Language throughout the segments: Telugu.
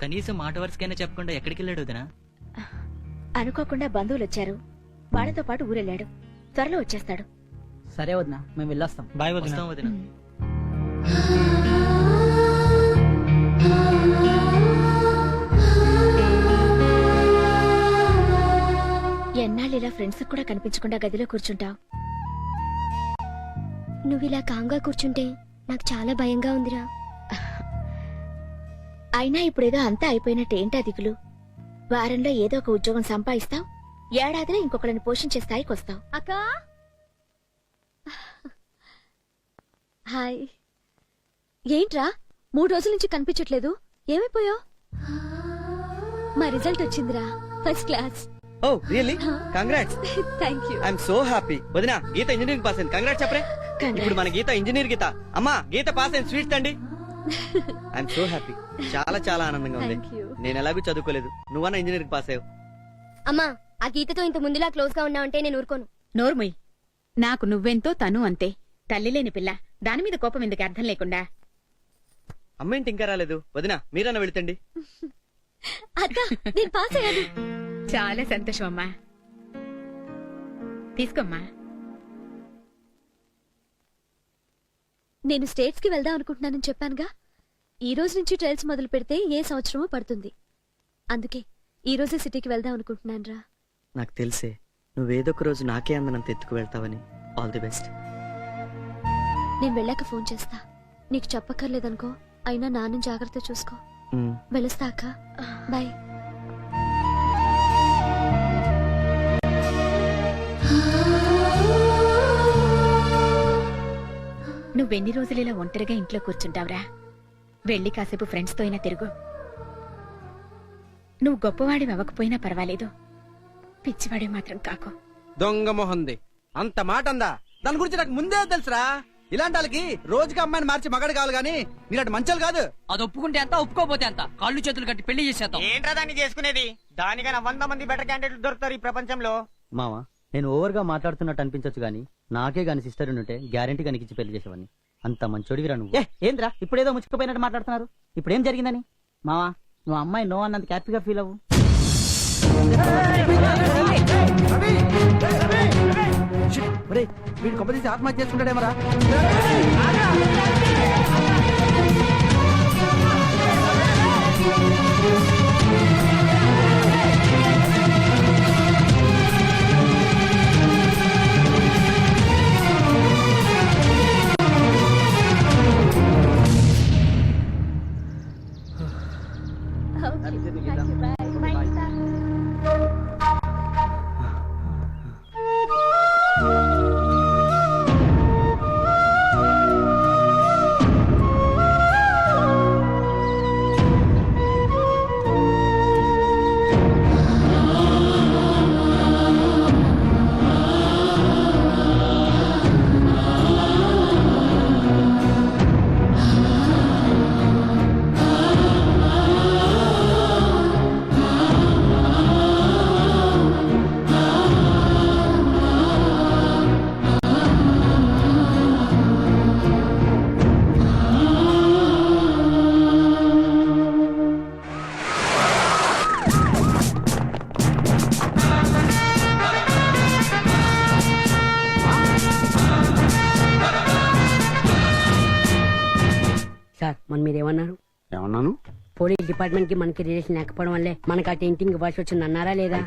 కనీసం మాట వరుసకైనా చెప్పకుండా ఎక్కడికి వెళ్ళాడు వదినా? అనుకోకుండా బంధువులు వచ్చారు, వాళ్ళతో పాటు ఊరెళ్ళాడు. త్వరలో వచ్చేస్తాడు. సరే వదినా, మేము వెళ్ళొస్తాం. బాయ్ వదినా. వస్తాం వదినా. ఎన్నాళ్ళు ఇలా ఫ్రెండ్స్ కూడా కనిపించకుండా గదిలో కూర్చుంటావు? నువ్విలా కాంగా కూర్చుంటే నాకు చాలా భయంగా ఉందిరా. అయినా ఇప్పుడేదో అంతా అయిపోయినట్టు ఏంటా దిగులు? వారంలో ఏదో ఒక ఉద్యోగం సంపాదిస్తావు, ఏడాదిలో ఇంకొకరిని పోషించే స్థాయికి వస్తావు. అక్కా హాయ్. ఏంట్రా 3 రోజుల నుంచి కనిపించట్లేదు? ఏమైపోయావు? మా రిజల్ట్ వచ్చిందిరా, first class. Oh really? Congrats. Thank you. I'm so happy. వదినా, గీత ఇంజనీరింగ్ పాస్ అయింది. కంగ్రాట్స్ చెప్పరే. ఇప్పుడు మన గీత ఇంజనీర్ గీత. అమ్మా, గీత పాస్ అయింది. స్వీట్స్ అండి. I'm so happy. చాలా చాలా ఆనందంగా ఉంది. Thank you. నేను ఎలాగూ చదువుకోలేదు, నువ్వన్నా ఇంజనీరింగ్ పాస్ అయ్యావు. అమ్మా, ఆ గీతతో ఇంత ముందులా క్లోజ్ గా ఉన్నావంటే నేను ఊరుకోను. నోర్ముయ్, నాకు నువ్వెంతో తను అంతే. తల్లి లేని పిల్ల, దాని మీద కోపం ఎందుకు అర్థం లేకుండా? అమ్మ ఏంటి ఇంకా రాలేదు? వదినా, మీరన్నా వెళ్తండి. అక్క, నేను పాస్ అయ్యాను. చాలా సంతోషం అమ్మా. తీసుకోమ్మా. నేను స్టేట్స్ కి వెళ్దాం అనుకుంటున్నానని చెప్పానుగా. ఈ రోజు నుంచి ట్రయల్స్ మొదలు పెడితే ఏ సంవత్సరమో పడుతుంది. అందుకే ఈ రోజే సిటీకి వెళ్దాం అనుకుంటున్నాను రా. నాకు తెలిసే నువ్వేదో ఒక రోజు నాకే అందనంత ఎత్తుకు వెళ్తావని. All the best. నేను వెళ్ళాక ఫోన్ చేస్తా. నీకు చెప్పక్కర్లేదనుకో, అయినా నాన్న జాగ్రత్త చూసుకో. వెళ్ళొస్తా అక్క, బాయ్. నువ్వెన్ని రోజులు ఇలా ఒంటరిగా ఇంట్లో కూర్చుంటావురా? వెళ్ళి కాసేపు ఫ్రెండ్స్ తో అయినా తిరుగు. నువ్వు గొప్పవాడి అవ్వకపోయినా పర్వాలేదు, పిచ్చివాడి మాత్రం కాకు. దొంగ మొహంది అంత మాట అందా? దాని గురించి నాకు ముందే తెలుసురా. ఇలాంటి వాళ్ళకి రోజుకి అమ్మాయిని మార్చి మగాడు కావాలి గాని నీలాంటి మంచాలు కాదు. అది ఒప్పుకుంటే అంత, ఒప్పుకోపోతే అంత. కాళ్ళు చేతులు కట్టి పెళ్లి చేసేద్దాం. ఏంట్రా దాన్ని చేసుకునేది? దానికన్నా 100 మంది బెటర్ క్యాండిడేట్లు దొరుకుతారు ఈ ప్రపంచంలో. మావా, నేను ఓవర్ గా మాట్లాడుతున్నట్టు అనిపించచ్చు గానీ నాకే గాని సిస్టర్ ఉంటే గ్యారంటీ కనికిచ్చి పెళ్లి చేసేవాడిని. అంత మంచోడివిరా నువ్వు. ఏంద్రా ఇప్పుడేదో ముచ్చుకుపోయినట్టు మాట్లాడుతున్నారు? ఇప్పుడు ఏం జరిగిందని? మావా, నువ్వు అమ్మాయి నో అన్నందుకు హ్యాపీగా ఫీల్ అవ్వు. వీడు కొబ్బరి తీసి ఆత్మహత్య చేసుకుంటాడేమరా? సార్, మన మీరు ఏమన్నారు? ఏమన్నాను? పోలీస్ డిపార్ట్మెంట్ కి మనకి రిలేషన్ లేకపోవడం వల్లే మనకు ఆ టెంటింగ్ వర్షం వచ్చింది అన్నారా లేదా?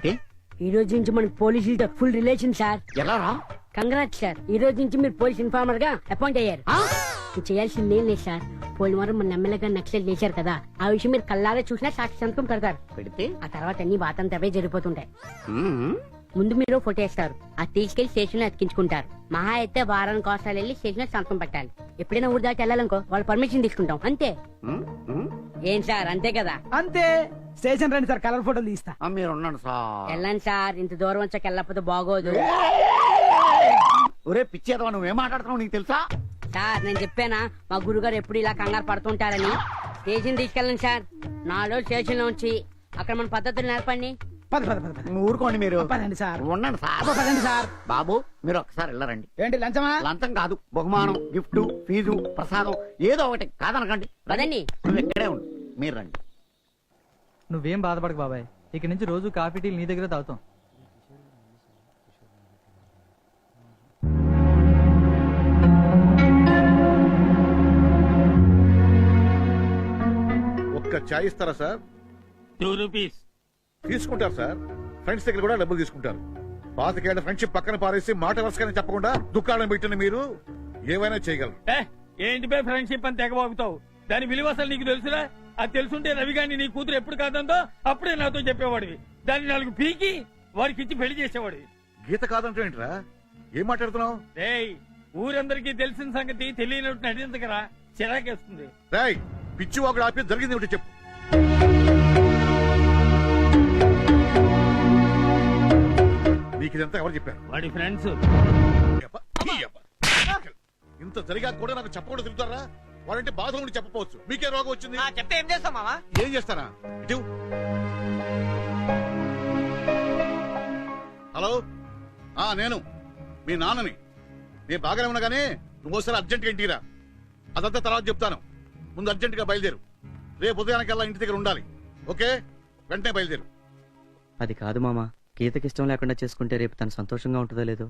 ఈ రోజు నుంచి మనకి పోలీసులతో ఫుల్ రిలేషన్ సార్. ఎలా రా? కంగ్రాట్స్ సార్, ఈ రోజు నుంచి మీరు పోలీస్ ఇన్ఫార్మర్ గా అపాయింట్ అయ్యారు. మీరు చేయాల్సింది ఏం లేదు సార్. పోయిన వారం మన ఎమ్మెల్యేగా నక్సల్ చేశారు కదా, ఆ విషయం మీరు కళ్ళారా చూసినా సాక్షి సంతకం పెడతారు. పెడితే ఆ తర్వాత అన్ని వాతంతవే జరిగిపోతుంటాయి. ముందు మీరు ఫోటో వేస్తారు, అది తీసుకెళ్లి స్టేషన్ లో అతికించుకుంటారు. మహా అయితే వారానికి ఒకసారి వెళ్ళి స్టేషన్ లో సంతకం పెట్టాలి. ఎప్పుడైనా ఊరు దాటి వెళ్ళాలనుకో వాళ్ళ పర్మిషన్ తీసుకుంటాం, అంతే. ఏం సార్, అంతే కదా? అంతే. స్టేషన్ రండి సార్, కలర్ ఫోటోలు తీస్తా. మీరు ఉన్నాను సార్. వెళ్ళండి సార్, ఇంత దూరం వచ్చాక వెళ్ళకపోతే బాగోదు. ఒరే పిచ్చేదవా, నువ్వేం మాట్లాడుతున్నావు నీకు తెలుసా? సార్, నేను చెప్పానా మా గురుగారు ఎప్పుడు ఇలా కంగారు పడుతుంటారని? స్టేషన్ తీసుకెళ్ళండి సార్. 4 రోజులు స్టేషన్ లో ఉంచి అక్కడ మన పద్ధతులు నేర్పండి. ఊరుకోండి మీరు. పదండి సార్. ఉండండి సార్. పదండి సార్. బాబు, మీరు ఒకసారి వెళ్ళరండి. ఏంటి లంచమా? లంచం కాదు, బహుమానం, గిఫ్ట్, ఫీజు, ప్రసాదం ఏదో ఒకటి కాదనకండి. పదండి. నువ్వు ఇక్కడే ఉండు, మీరు రండి. నువ్వేం బాధపడకు బాబాయ్, ఇక నుంచి రోజు కాఫీ టీలు నీ దగ్గర తాగుతాం. ఒక్క చాయ్ ఇస్తారా సార్? 2 రూపీస్. తీసుకుంటారు సార్. ఫ్రెండ్స్ దగ్గర కూడా డబ్బులు తీసుకుంటారు. పాతికేళ్ల ఫ్రెండ్షిప్ పక్కన పారేసి మాట వరుసగానే చెప్పకుండా దుకాణం పెట్టిన మీరు ఏమైనా చేయగలరు. ఏంటి బే ఫ్రెండ్షిప్ అని తెగబాగుతావు? దాని విలువ అసలు నీకు తెలుసురా? అది తెలుసుంటే రవి గాని నీ కూతురు ఎప్పుడు కాదందో అప్పుడే నాతో చెప్పేవాడివి. దాన్ని 4 పీకి వాడికి ఇచ్చి పెళ్లి చేసేవాడివి. గీత కాదంటే ఏంట్రా? ఏం మాట్లాడుతున్నావు? రేయ్, ఊరందరికీ తెలిసిన సంగతి తెలియనట్టు నటించకరా, చిరాకేస్తుంది. రాయ్, పిచ్చి ఒకడు ఆపి జరిగింది ఒకటి చెప్పు. నీకు ఇదంతా ఎవరు చెప్పారు? వాడి ఫ్రెండ్స్. ఇంత జరిగా కూడా నాకు చెప్పకుండా తిరుగుతారా? వాడంటే బాధ ఉండి చెప్పవచ్చు. మీకే రోగం వచ్చింది. చెప్తే ఏం చేస్తాం మామా? ఏం చేస్తారా? ఇటు హలో, నేను మీ నాన్నని. నేను బాగానే ఉన్నాగానే నువ్వు ఒకసారి అర్జెంట్గా ఇంటికి రా. అదంతా తర్వాత చెప్తాను. ముందు అర్జెంటుగా బయలుదేరు. రేపు ఉదయానికల్లా ఇంటి దగ్గర ఉండాలి. ఓకే? వెంటనే బయలుదేరు. అది కాదు మామ, గీతకి ఇష్టం లేకుండా చేసుకుంటే రేపు తను సంతోషంగా ఉంటుందో లేదో.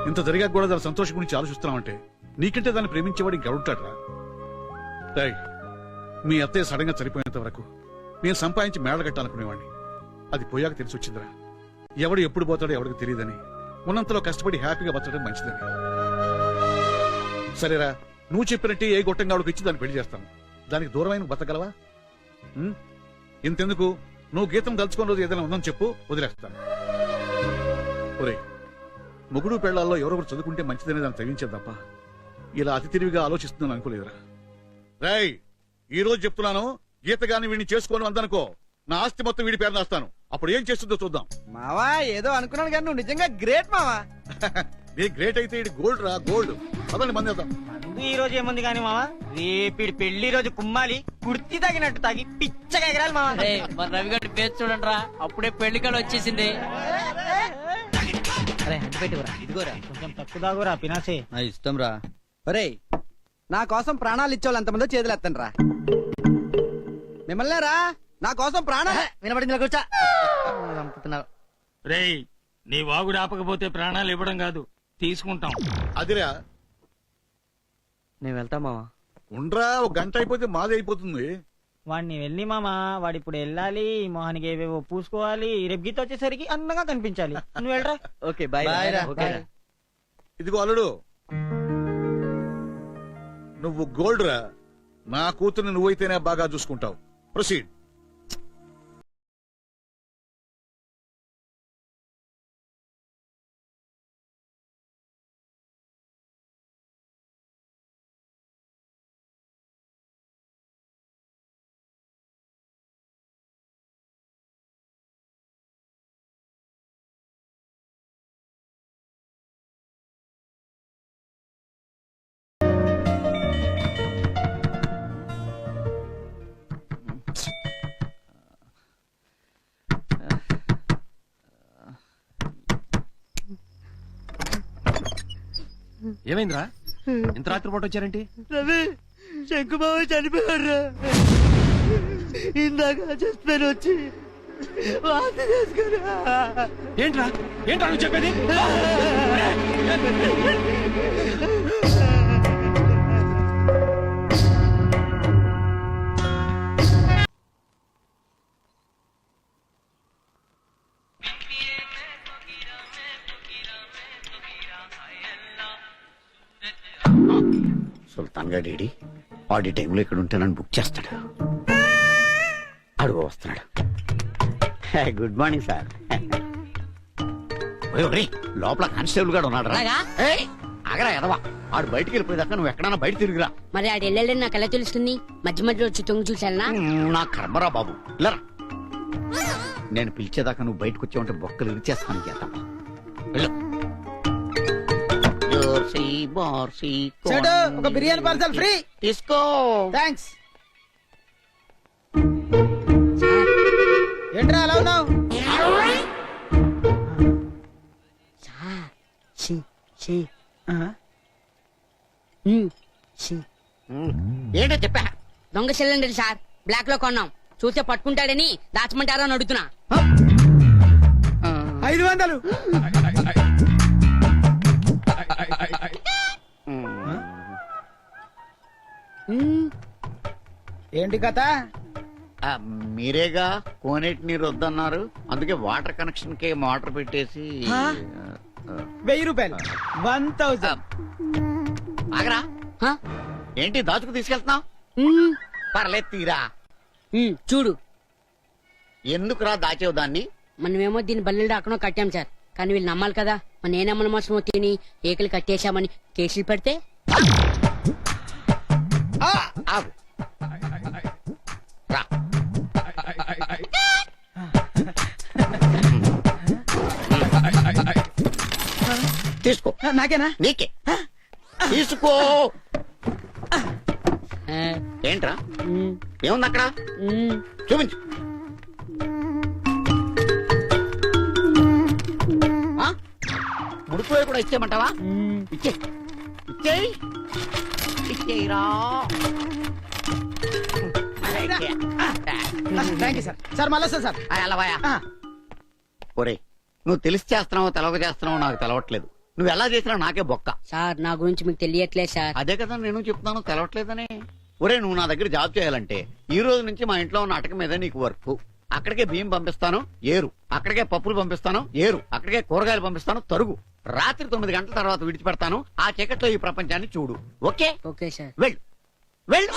ఇంత జరిగా కూడా దాని సంతోషం గురించి ఆలోచిస్తున్నావంటే నీకంటే దాన్ని ప్రేమించేవాడు ఇంకెవడుంటాడ్రా? రాయ్, మీ అత్తయ్య సడన్ గా చనిపోయేంత వరకు నేను సంపాదించి మేడ కట్టాలనుకునేవాడిని. అది పోయాక తెలిసి వచ్చిందిరా, ఎవడు ఎప్పుడు పోతాడో ఎవరికి తెలియదని. ఉన్నంతలో కష్టపడి హ్యాపీగా బతకడం మంచిదని. సరేరా, నువ్వు చెప్పినట్టే ఏ గొట్టంగాడికి ఇచ్చి దాన్ని పెళ్లి చేస్తాను. దానికి దూరమైన బతకగలవా? ఇంతెందుకు, నువ్వు గీతం దలుచుకున్న రోజు ఏదైనా ఉందని చెప్పు, వదిలేస్తాను. ఒరే, మొగుడు పెళ్లాల్లో ఎవరొకరు చదువుకుంటే మంచిదనే దాన్ని తగ్గించేది తప్ప ఇలా అతి తెలివిగా ఆలోచిస్తుందని అనుకోలేదురా. రాయ్, ఈ రోజు చెప్తున్నాను, గీత గాని వీడిని చేసుకోను అందనుకో, నా ఆస్తి మొత్తం వీడి పేరు రాస్తాను. అప్పుడు ఏం చేస్తుందో చూద్దాం. మావా, ఏదో అనుకున్నాను కానీ నువ్వు నిజంగా గ్రేట్ మావా. నీ గ్రేట్ అయితే ఇది గోల్డ్ రా, గోల్డ్. అదని మంది వెళ్తాం. ఈ రోజు ఏముంది కానీ మావా, రేపిడి పెళ్లి రోజు కుమ్మాలి, కుర్తి తగినట్టు తాగి పిచ్చగా ఎగరాలి మావా. మన రవి గారి పేరు చూడండి రా, అప్పుడే పెళ్లి కాడ వచ్చేసింది. ఇదిగోరా, కొంచెం తక్కువ దాగురా పినాసే. నా ఇష్టం రా. ఒరేయ్, నా కోసం ప్రాణాలు ఇచ్చేవాళ్ళు ఎంతమందో చేతులు ఎత్తండి రా. మిమ్మల్నే రా, నా కోసం ప్రాణాలు. వినపడింది కూర్చా. రేయ్, నీ వాగుడు ఆపకపోతే ప్రాణాలు ఇవ్వడం కాదు, తీసుకుంటాం. అదిరా, నేను వెళ్తా మావా. ఉండ్రా, ఒక గంట అయిపోతే మాది అయిపోతుంది. వాడిని వెళ్ళి మామా, వాడు ఇప్పుడు వెళ్ళాలి, మొహానికి ఏవేవో పూసుకోవాలి, రేపు గీత వచ్చేసరికి అందంగా కనిపించాలి. నువ్వు వెళ్ళరా. Okay, bye. ఇదిగో అల్లుడు, నువ్వు గోల్డ్ రా. నా కూతుర్ని నువ్వైతేనే బాగా చూసుకుంటావు. ప్రొసీడ్. ఏమైందిరా, ఇంత రాత్రి పూట వచ్చారేంటి? రవి, శంకుబాబు చనిపోయారు. ఇందాక చచ్చిపోయి వచ్చి వాంతి చేసుకున్నా. ఏంట్రా నువ్వు చెప్పేది? సుల్తాన్ గాడి వాడి టైంలో ఇక్కడ ఉంటే నన్ను బుక్ చేస్తాడు. అడుగు వస్తున్నాడు. Good morning sir. లోపల కానిస్టేబుల్ గారు ఉన్నాడు. ఆగరా ఎదవా, ఆడు బయటికి వెళ్ళిపోయేదాకా నువ్వు ఎక్కడన్నా బయట తిరిగిరా. మరి ఆడు వెళ్ళాడని నాకు ఎలా తెలుస్తుంది? మధ్య మధ్యలో వచ్చి తొంగి చూసానా? నా కర్మరా బాబు, ఇల్లరా. నేను పిలిచేదాకా నువ్వు బయటకు వచ్చావంటే బొక్కలు ఇరిచేస్తాను. చేద్దాం, వెళ్ళు. ఒక బిర్యానీ పార్సల్ ఫ్రీ తీసుకో. థ్యాంక్స్. ఏంట్రా అలా ఉన్నావు? ఏంటో చెప్పా. దొంగ సిలిండర్ సార్, బ్లాక్ లో కొన్నాం. చూస్తే పట్టుకుంటాడని దాచమంటారా అని అడుగుతున్నా. 500. ఏంటి కథ? మీరేగా కోనేటి నీరు వద్దన్నారు, అందుకే వాటర్ కనెక్షన్ కి మోటార్ పెట్టేసి 1000 రూపాయలు. 1000. ఆగరా. హ? ఏంటి దాచుకు తీసుకెళ్తున్నావు? పర్లేదు తీరా. చూడు, ఎందుకురా దాచేవు దాన్ని? మనమేమో దీని బల్లెలు రాకనో కట్టాం సార్. కానీ వీళ్ళు నమ్మాలి కదా. మన ఏ నమ్మల మోసమో తిని ఏకలు కట్టేశామని కేసులు పెడితే. ఆగు. రా. తీసుకో. నాకేనా? నీకే. తీసుకో. ఏంట్రా ఏముంది అక్కడ? చూపించు. ముడుపులో కూడా ఇచ్చేయమంటావా? ఇచ్చేయిరా. Thank you sir. సార్ మళ్ళా సార్. అలావాయా. ఒరే, నువ్వు తెలిసి చేస్తున్నావో తెలవక చేస్తున్నావో నాకు తెలవట్లేదు. నువ్వు ఎలా చేసినా నాకే బొక్క. సార్ నా గురించి మీకు తెలియట్లేదు సార్. అదే కదా నేను చెప్తున్నాను, తెలవట్లేదని. ఒరే, నువ్వు నా దగ్గర జాబ్ చేయాలంటే ఈ రోజు నుంచి మా ఇంట్లో ఉన్న అటక మీద నీకు వర్క్. అక్కడికే బియ్యం పంపిస్తాను, ఏరు. అక్కడికే పప్పులు పంపిస్తాను, ఏరు. అక్కడికే కూరగాయలు పంపిస్తాను, తరుగు. రాత్రి 9 గంటల తర్వాత విడిచిపెడతాను. ఆ చీకట్లో ఈ ప్రపంచాన్ని చూడు. ఓకే? Okay sir. వెళ్ళు వెళ్ళు.